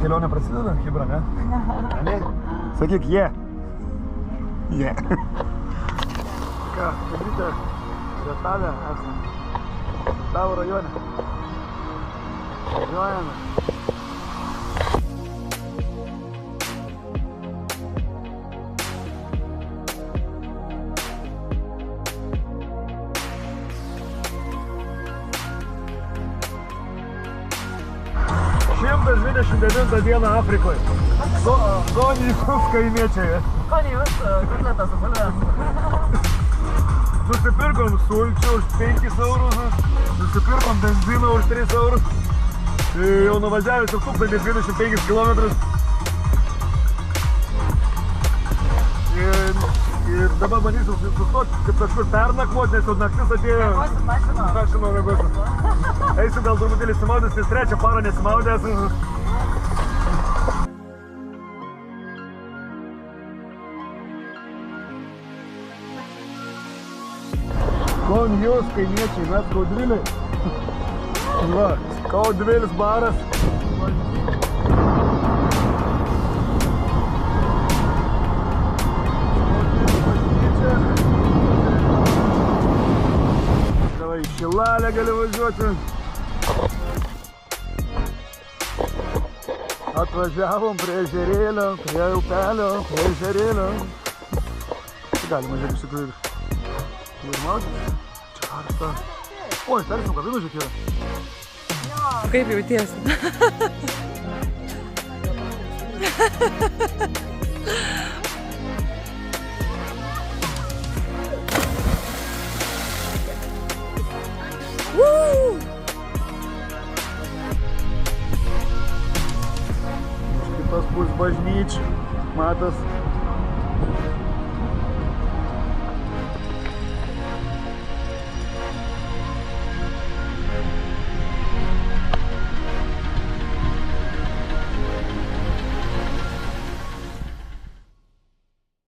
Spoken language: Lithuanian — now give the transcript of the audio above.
kelionė prasideda, Hibra, ne? Ne? Sakyk, jie. Jie. Ką, pavyzdite, Retalė esame. Tavo rajone. Važiuojame. Šimtas 29 dieną Afrikoje. Zonijus kaimiečiai. Zonijus, kotletas su bulve. Nusipirkom sulčių už 5 eurus, nusipirkom benziną už 3 eurus. Jau nuvažiavęs 1025 km. Ir dabar bandysiu sustoti, kaip kažkur pernakvoti, nes jau naktis atėjo. Mašino mėgosim. Eisiu gal truputėlį simaudęs, nes 3 parą nesimaudęs. Konjus kaimiečiai, mes Kaudviliai. Va, Kaudvilis baras. Davai, į Šilalę gali važiuoti. Atvažiavom prie ežerėlio, prie upelio, prie ežerėlio. Galima žiūrėti iš tikrųjų. Ir maudžiu. Čia karsta. Oi, tarsim, kabinų žiūrėk yra. Kaip jautiesi? Iš kitos pusės bažnyčių. Matas.